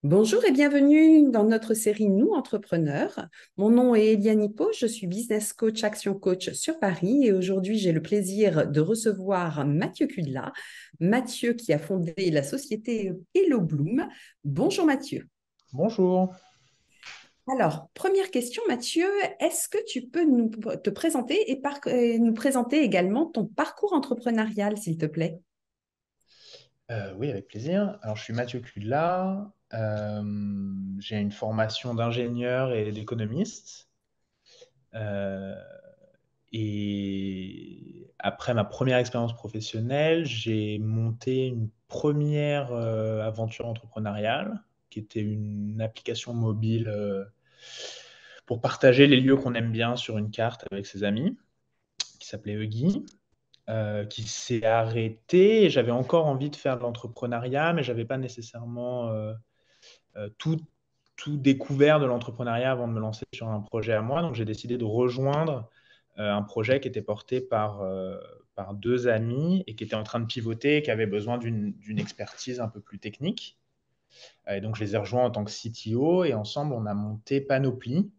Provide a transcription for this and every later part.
Bonjour et bienvenue dans notre série Nous Entrepreneurs. Mon nom est Eliane Hippo, je suis business coach, action coach sur Paris et aujourd'hui j'ai le plaisir de recevoir Mathieu Kudla. Mathieu qui a fondé la société Hello Bloom. Bonjour Mathieu. Bonjour. Alors, première question Mathieu, est-ce que tu peux te présenter et nous présenter également ton parcours entrepreneurial s'il te plaît? Oui, avec plaisir. Alors, je suis Mathieu Cudla. J'ai une formation d'ingénieur et d'économiste. Euh, et après ma première expérience professionnelle, j'ai monté une première aventure entrepreneuriale qui était une application mobile pour partager les lieux qu'on aime bien sur une carte avec ses amis, qui s'appelait Huggy. Qui s'est arrêté. J'avais encore envie de faire de l'entrepreneuriat, mais j'avais pas nécessairement tout, tout découvert de l'entrepreneuriat avant de me lancer sur un projet à moi. Donc j'ai décidé de rejoindre un projet qui était porté par deux amis et qui était en train de pivoter et qui avait besoin d'une expertise un peu plus technique. Et donc je les ai rejoints en tant que CTO et ensemble on a monté Panoply.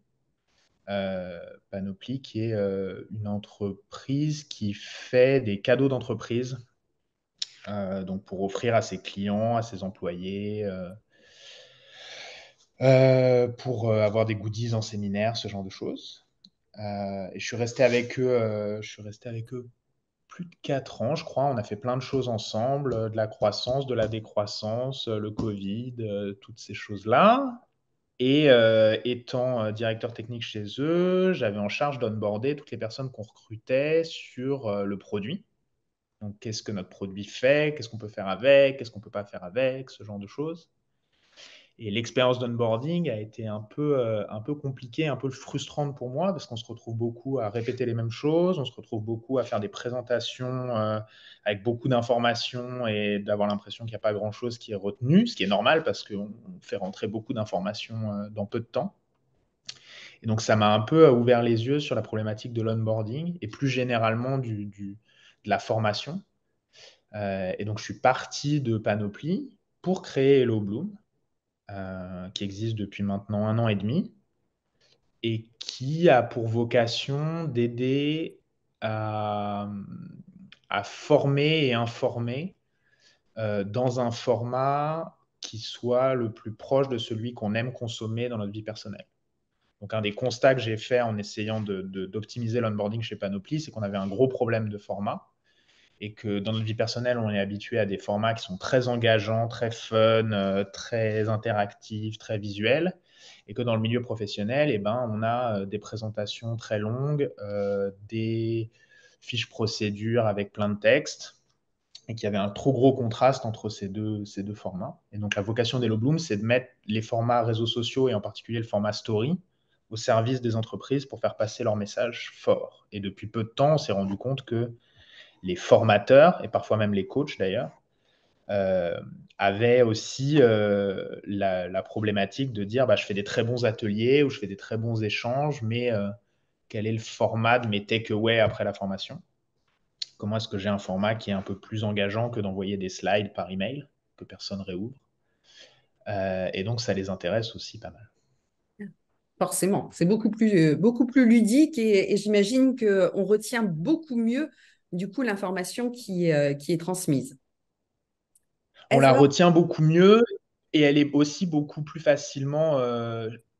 Panoply qui est une entreprise qui fait des cadeaux d'entreprise, donc pour offrir à ses clients, à ses employés, pour avoir des goodies en séminaire, ce genre de choses. Et je suis resté avec eux plus de 4 ans, je crois. On a fait plein de choses ensemble, de la croissance, de la décroissance, le Covid, toutes ces choses-là. Et étant directeur technique chez eux, j'avais en charge d'onboarder toutes les personnes qu'on recrutait sur le produit. Donc, qu'est-ce que notre produit fait, qu'est-ce qu'on peut faire avec, qu'est-ce qu'on ne peut pas faire avec, ce genre de choses. Et l'expérience d'onboarding a été un peu compliquée, un peu frustrante pour moi, parce qu'on se retrouve beaucoup à répéter les mêmes choses, on se retrouve beaucoup à faire des présentations avec beaucoup d'informations et d'avoir l'impression qu'il n'y a pas grand-chose qui est retenu, ce qui est normal parce qu'on fait rentrer beaucoup d'informations dans peu de temps. Et donc, ça m'a un peu ouvert les yeux sur la problématique de l'onboarding et plus généralement de la formation. Et donc, je suis parti de Panoply pour créer Hello Bloom, qui existe depuis maintenant 1 an et demi et qui a pour vocation d'aider à, à former et informer dans un format qui soit le plus proche de celui qu'on aime consommer dans notre vie personnelle. Donc, un des constats que j'ai fait en essayant d'optimiser l'onboarding chez Panoply, c'est qu'on avait un gros problème de format et que dans notre vie personnelle, on est habitué à des formats qui sont très engageants, très fun, très interactifs, très visuels, et que dans le milieu professionnel, eh ben, on a des présentations très longues, des fiches procédures avec plein de textes, et qu'il y avait un trop gros contraste entre ces deux formats. Et donc la vocation d'Hello Bloom, c'est de mettre les formats réseaux sociaux, et en particulier le format story, au service des entreprises pour faire passer leur message fort. Et depuis peu de temps, on s'est rendu compte que les formateurs, et parfois même les coachs d'ailleurs, euh, avaient aussi la problématique de dire bah, je fais des très bons ateliers ou je fais des très bons échanges, mais quel est le format de mes takeaways après la formation? Comment est-ce que j'ai un format qui est un peu plus engageant que d'envoyer des slides par email que personne réouvre? Et donc ça les intéresse aussi pas mal. Forcément, c'est beaucoup plus ludique et j'imagine qu'on retient beaucoup mieux du coup l'information qui est transmise. On Est-ce la alors, retient beaucoup mieux et elle est aussi beaucoup plus facilement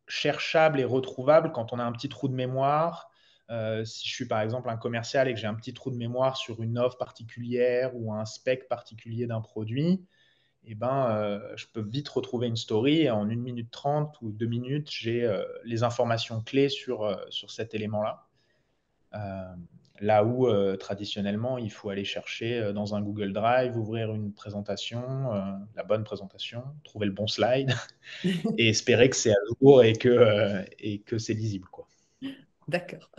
cherchable et retrouvable quand on a un petit trou de mémoire. Si je suis par exemple un commercial et que j'ai un petit trou de mémoire sur une offre particulière ou un spec particulier d'un produit, eh ben, je peux vite retrouver une story et en 1 minute 30 ou 2 minutes, j'ai les informations clés sur cet élément-là. Euh, Là où traditionnellement, il faut aller chercher dans un Google Drive, ouvrir une présentation, la bonne présentation, trouver le bon slide et espérer que c'est à jour et que c'est lisible, quoi. d'accord.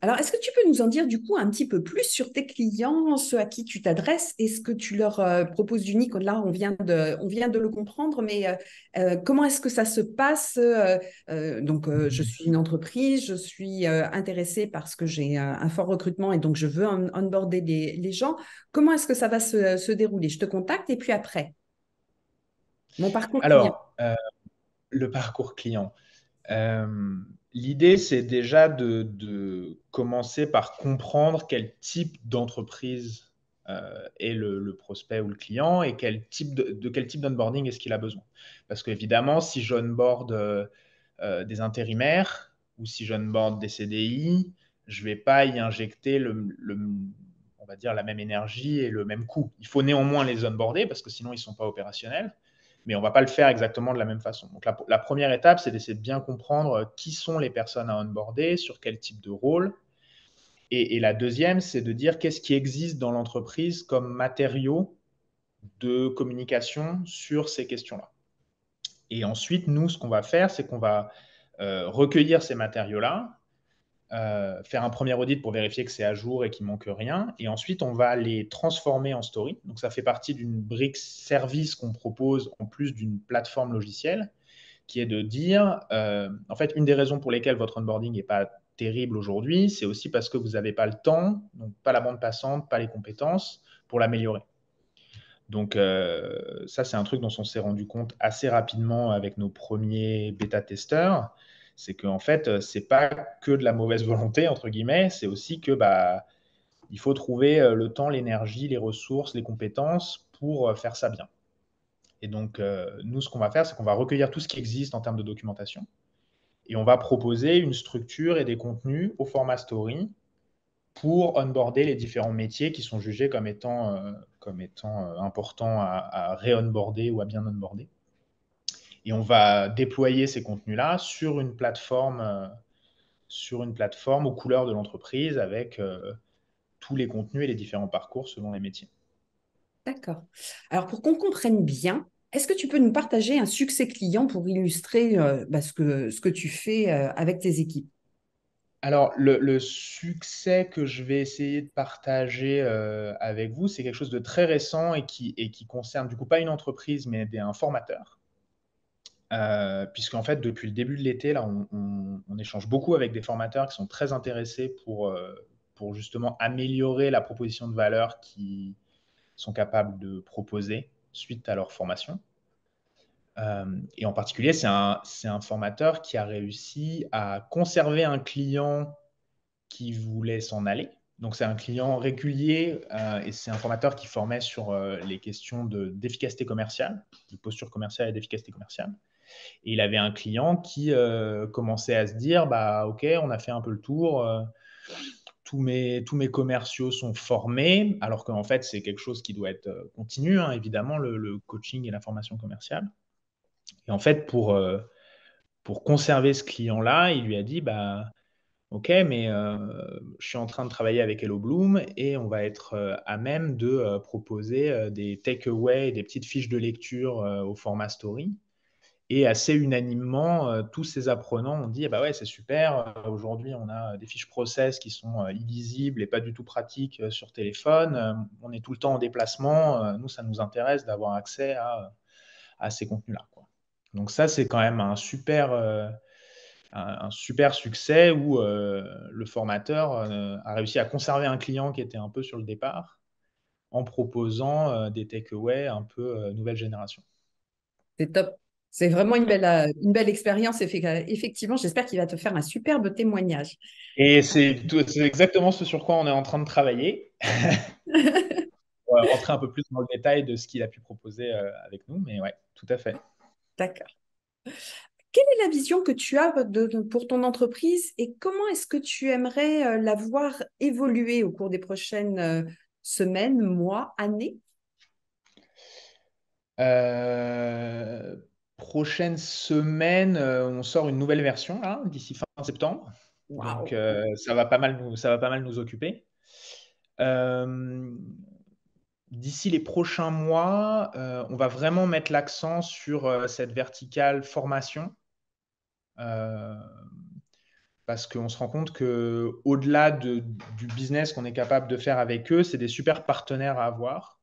Alors, est-ce que tu peux nous en dire du coup un petit peu plus sur tes clients, ceux à qui tu t'adresses et ce que tu leur proposes d'unique? Là, on vient de le comprendre, mais comment est-ce que ça se passe? Je suis une entreprise, je suis intéressée parce que j'ai un fort recrutement et donc je veux onboarder les gens. Comment est-ce que ça va se dérouler? Je te contacte et puis après, mon parcours client. Alors, Le parcours client. Euh, L'idée, c'est déjà de commencer par comprendre quel type d'entreprise est le prospect ou le client et de quel type d'onboarding est-ce qu'il a besoin. Parce qu'évidemment, si j'onboard des intérimaires ou si j'onboard des CDI, je ne vais pas y injecter on va dire, la même énergie et le même coût. Il faut néanmoins les onboarder parce que sinon, ils ne sont pas opérationnels, mais on ne va pas le faire exactement de la même façon. Donc la première étape, c'est d'essayer de bien comprendre qui sont les personnes à onboarder, sur quel type de rôle. Et la deuxième, c'est de dire qu'est-ce qui existe dans l'entreprise comme matériaux de communication sur ces questions-là. Et ensuite, nous, ce qu'on va faire, c'est qu'on va recueillir ces matériaux-là, faire un premier audit pour vérifier que c'est à jour et qu'il ne manque rien. Et ensuite, on va les transformer en story. Donc, ça fait partie d'une brique service qu'on propose en plus d'une plateforme logicielle qui est de dire, en fait, une des raisons pour lesquelles votre onboarding n'est pas terrible aujourd'hui, c'est aussi parce que vous n'avez pas le temps, donc pas la bande passante, pas les compétences pour l'améliorer. Donc ça, c'est un truc dont on s'est rendu compte assez rapidement avec nos premiers bêta-testeurs. C'est qu'en fait, c'est pas que de la mauvaise volonté, entre guillemets, c'est aussi que il faut trouver le temps, l'énergie, les ressources, les compétences pour faire ça bien. Et donc, nous, ce qu'on va faire, c'est qu'on va recueillir tout ce qui existe en termes de documentation et on va proposer une structure et des contenus au format story pour onboarder les différents métiers qui sont jugés comme étant importants à ré-onboarder ou à bien onboarder. Et on va déployer ces contenus-là sur une plateforme aux couleurs de l'entreprise avec tous les contenus et les différents parcours selon les métiers. D'accord. Alors, pour qu'on comprenne bien, est-ce que tu peux nous partager un succès client pour illustrer ce que tu fais avec tes équipes? Alors, le succès que je vais essayer de partager avec vous, c'est quelque chose de très récent et qui concerne du coup pas une entreprise, mais un formateur. Puisqu'en fait, depuis le début de l'été, là, on échange beaucoup avec des formateurs qui sont très intéressés pour justement améliorer la proposition de valeur qu'ils sont capables de proposer suite à leur formation. Et en particulier, c'est un formateur qui a réussi à conserver un client qui voulait s'en aller. Donc, c'est un client régulier et c'est un formateur qui formait sur les questions d'efficacité commerciale, de posture commerciale et d'efficacité commerciale. Et il avait un client qui commençait à se dire, bah, OK, on a fait un peu le tour, tous mes commerciaux sont formés, alors qu'en fait, c'est quelque chose qui doit être continu, hein, évidemment, le coaching et la formation commerciale. Et en fait, pour conserver ce client-là, il lui a dit, bah, OK, mais je suis en train de travailler avec Hello Bloom et on va être à même de proposer des takeaways, des petites fiches de lecture au format story. Et assez unanimement, tous ces apprenants ont dit, eh ben ouais, c'est super, aujourd'hui on a des fiches process qui sont illisibles et pas du tout pratiques sur téléphone, on est tout le temps en déplacement, nous ça nous intéresse d'avoir accès à ces contenus-là, quoi. Donc ça, c'est quand même un super succès où le formateur a réussi à conserver un client qui était un peu sur le départ en proposant des takeaways un peu nouvelle génération. C'est top. C'est vraiment une belle expérience, effectivement. J'espère qu'il va te faire un superbe témoignage. Et c'est exactement ce sur quoi on est en train de travailler. On va rentrer un peu plus dans le détail de ce qu'il a pu proposer avec nous, mais ouais, tout à fait. D'accord. Quelle est la vision que tu as pour ton entreprise et comment est-ce que tu aimerais la voir évoluer au cours des prochaines semaines, mois, années? Euh, Prochaine semaine, on sort une nouvelle version là, d'ici fin septembre. Donc Waouh! ça va pas mal nous occuper. Euh, D'ici les prochains mois, on va vraiment mettre l'accent sur cette verticale formation. Euh, Parce qu'on se rend compte que au-delà du business qu'on est capable de faire avec eux, c'est des super partenaires à avoir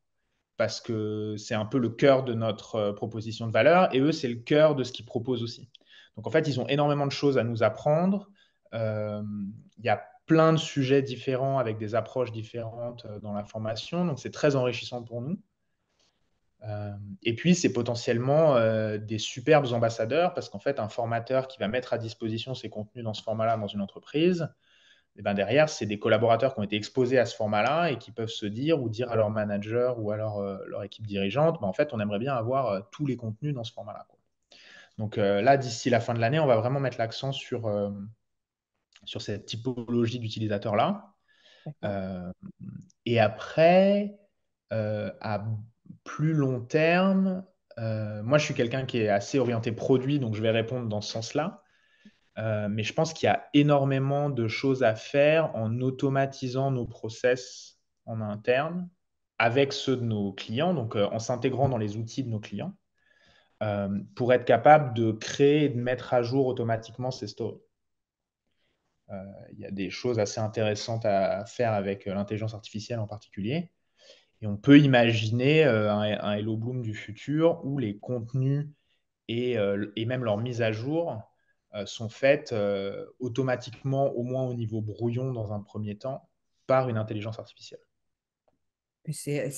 parce que c'est un peu le cœur de notre proposition de valeur et eux, c'est le cœur de ce qu'ils proposent aussi. Donc en fait, ils ont énormément de choses à nous apprendre. Euh, Il y a plein de sujets différents avec des approches différentes dans la formation, donc c'est très enrichissant pour nous. Euh, et puis, c'est potentiellement des superbes ambassadeurs parce qu'en fait, un formateur qui va mettre à disposition ses contenus dans ce format-là dans une entreprise, et ben derrière, c'est des collaborateurs qui ont été exposés à ce format-là et qui peuvent se dire ou dire à leur manager ou à leur équipe dirigeante, ben, en fait, on aimerait bien avoir tous les contenus dans ce format-là, quoi. Donc là, d'ici la fin de l'année, on va vraiment mettre l'accent sur cette typologie d'utilisateurs-là. D'accord. Euh, et après, à plus long terme, moi, je suis quelqu'un qui est assez orienté produit, donc je vais répondre dans ce sens-là. Mais je pense qu'il y a énormément de choses à faire en automatisant nos process en interne avec ceux de nos clients, donc en s'intégrant dans les outils de nos clients, pour être capable de créer et de mettre à jour automatiquement ces stories. Il y a des choses assez intéressantes à faire avec l'intelligence artificielle en particulier. Et on peut imaginer un Hello Bloom du futur où les contenus et même leur mise à jour sont faites automatiquement, au moins au niveau brouillon dans un premier temps, par une intelligence artificielle. C'est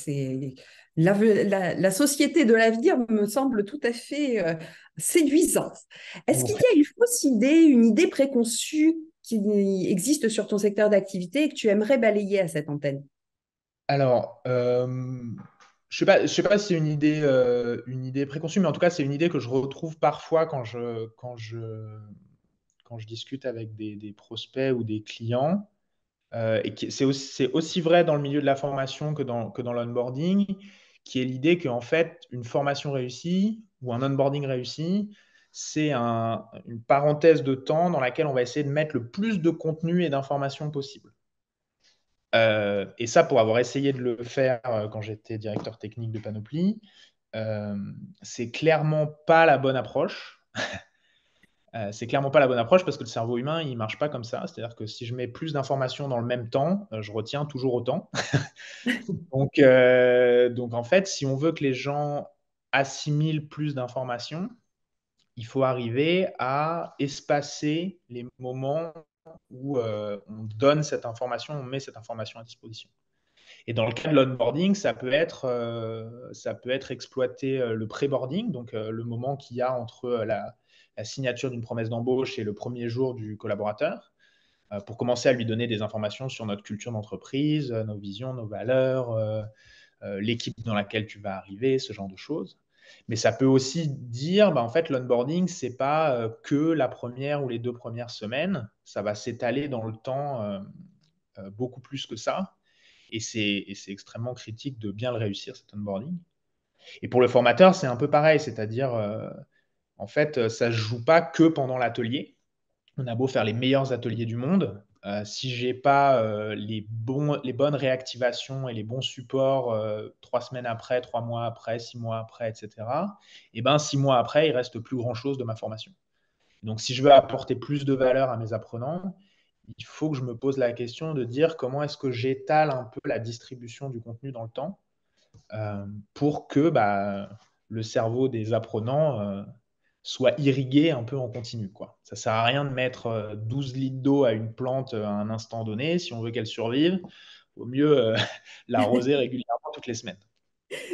la société de l'avenir me semble tout à fait séduisante. Est-ce qu'il Ouais. y a une fausse idée, une idée préconçue qui existe sur ton secteur d'activité et que tu aimerais balayer à cette antenne? Alors, je sais pas si c'est une idée préconçue, mais en tout cas, c'est une idée que je retrouve parfois quand je discute avec des prospects ou des clients. C'est aussi vrai dans le milieu de la formation que dans l'onboarding, qui est l'idée qu'en fait, une formation réussie ou un onboarding réussi, c'est une parenthèse de temps dans laquelle on va essayer de mettre le plus de contenu et d'informations possible. Et ça, pour avoir essayé de le faire quand j'étais directeur technique de Panoply, euh, c'est clairement pas la bonne approche. C'est clairement pas la bonne approche parce que le cerveau humain, il marche pas comme ça. C'est-à-dire que si je mets plus d'informations dans le même temps, je retiens toujours autant. Donc, en fait, si on veut que les gens assimilent plus d'informations, il faut arriver à espacer les moments où on donne cette information, on met cette information à disposition. Et dans le cas de l'onboarding, ça peut être exploiter le pré-boarding, donc le moment qu'il y a entre la signature d'une promesse d'embauche et le premier jour du collaborateur, pour commencer à lui donner des informations sur notre culture d'entreprise, nos visions, nos valeurs, l'équipe dans laquelle tu vas arriver, ce genre de choses. Mais ça peut aussi dire, bah, en fait, l'onboarding, c'est pas que la première ou les 2 premières semaines, ça va s'étaler dans le temps beaucoup plus que ça. Et c'est extrêmement critique de bien le réussir, cet onboarding. Et pour le formateur, c'est un peu pareil, c'est-à-dire, en fait, ça ne se joue pas que pendant l'atelier. On a beau faire les meilleurs ateliers du monde, si j'ai pas les bonnes réactivations et les bons supports 3 semaines après, 3 mois après, 6 mois après, etc., et ben 6 mois après, il reste plus grand-chose de ma formation. Donc, si je veux apporter plus de valeur à mes apprenants, il faut que je me pose la question de dire comment est-ce que j'étale un peu la distribution du contenu dans le temps pour que bah, le cerveau des apprenants soit irrigué un peu en continu, quoi. Ça ne sert à rien de mettre 12 litres d'eau à une plante à un instant donné. Si on veut qu'elle survive, il vaut mieux l'arroser régulièrement toutes les semaines.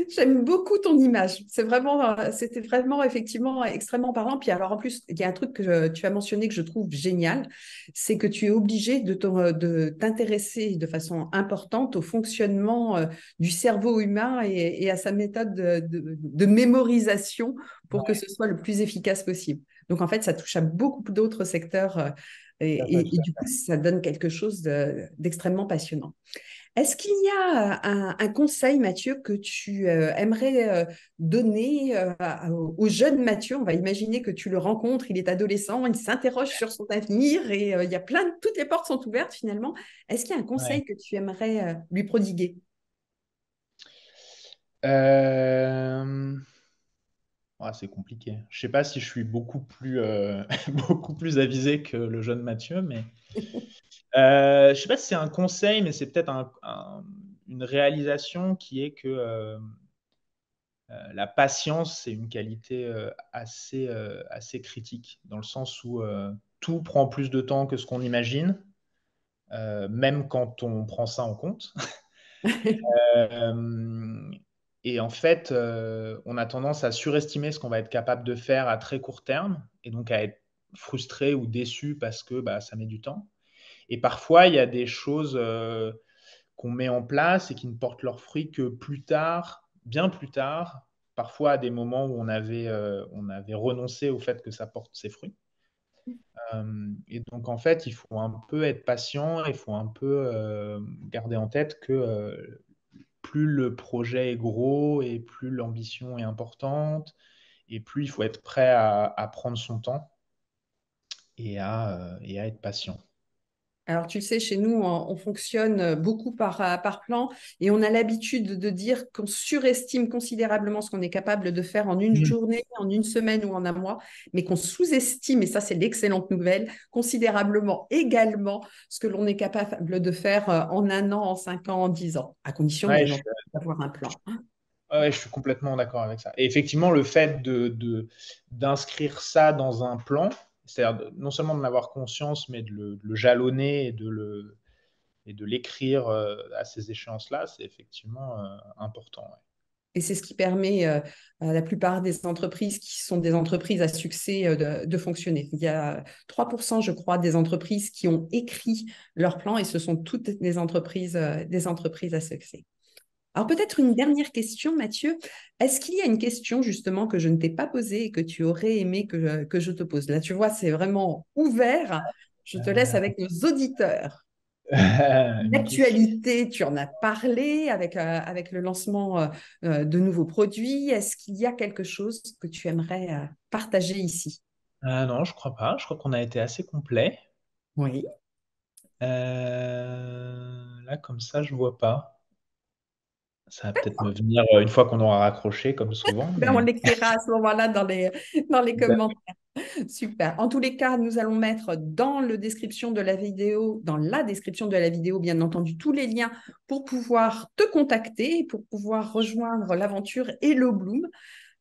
J'aime beaucoup ton image. C'était vraiment effectivement extrêmement parlant. Puis alors en plus, il y a un truc que tu as mentionné que je trouve génial, c'est que tu es obligé de t'intéresser de façon importante au fonctionnement du cerveau humain et à sa méthode de mémorisation pour que ce soit le plus efficace possible. Donc en fait, ça touche à beaucoup d'autres secteurs Tout à fait, et tout du coup, ça donne quelque chose d'extrêmement passionnant. Est-ce qu'il y a un conseil, Mathieu, que tu aimerais donner au jeune Mathieu? On va imaginer que tu le rencontres, il est adolescent, il s'interroge sur son avenir et il y a toutes les portes sont ouvertes finalement. Est-ce qu'il y a un ouais. conseil que tu aimerais lui prodiguer? Euh, c'est compliqué. Je sais pas si je suis beaucoup plus, beaucoup plus avisé que le jeune Mathieu, mais je sais pas si c'est un conseil, mais c'est peut-être une réalisation qui est que la patience, c'est une qualité assez critique, dans le sens où tout prend plus de temps que ce qu'on imagine, même quand on prend ça en compte. Euh, Et en fait, on a tendance à surestimer ce qu'on va être capable de faire à très court terme et donc à être frustré ou déçu parce que bah, ça met du temps. Et parfois, il y a des choses qu'on met en place et qui ne portent leurs fruits que plus tard, bien plus tard, parfois à des moments où on avait renoncé au fait que ça porte ses fruits. Et donc, en fait, il faut un peu être patient, il faut un peu garder en tête que plus le projet est gros et plus l'ambition est importante, et plus il faut être prêt à prendre son temps et à être patient. Alors, tu le sais, chez nous, on fonctionne beaucoup par plan et on a l'habitude de dire qu'on surestime considérablement ce qu'on est capable de faire en une Mm. journée, en une semaine ou en un mois, mais qu'on sous-estime, et ça, c'est l'excellente nouvelle, considérablement également ce que l'on est capable de faire en un an, en 5 ans, en 10 ans, à condition, Ouais, bien entendu, d'avoir un plan. ouais, je suis complètement d'accord avec ça. Et effectivement, le fait d'inscrire ça dans un plan, c'est-à-dire non seulement de l'avoir conscience, mais de le jalonner et de l'écrire à ces échéances-là, c'est effectivement important. Ouais. Et c'est ce qui permet à la plupart des entreprises qui sont des entreprises à succès de fonctionner. Il y a 3%, je crois, des entreprises qui ont écrit leur plan et ce sont toutes des entreprises à succès. Alors peut-être une dernière question, Mathieu. Est-ce qu'il y a une question justement que je ne t'ai pas posée et que tu aurais aimé que je te pose? Là, tu vois, c'est vraiment ouvert. Je te laisse avec nos auditeurs. Une question. L'actualité, tu en as parlé avec le lancement de nouveaux produits. Est-ce qu'il y a quelque chose que tu aimerais partager ici? Ah non, je crois pas. Je crois qu'on a été assez complet. Oui. Là, comme ça, je vois pas. Ça va peut-être me venir une fois qu'on aura raccroché, comme souvent. Ben, on Mais... l'écrira à ce moment-là dans les commentaires. Super. En tous les cas, nous allons mettre dans la description de la vidéo, bien entendu, tous les liens pour pouvoir te contacter, pour pouvoir rejoindre l'aventure Hello Bloom.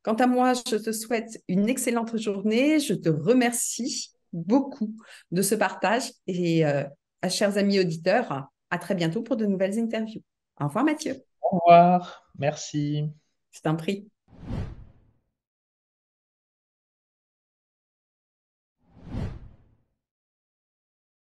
Quant à moi, je te souhaite une excellente journée. Je te remercie beaucoup de ce partage et à chers amis auditeurs, à très bientôt pour de nouvelles interviews. Au revoir Mathieu. Au revoir. Merci. Je t'en prie.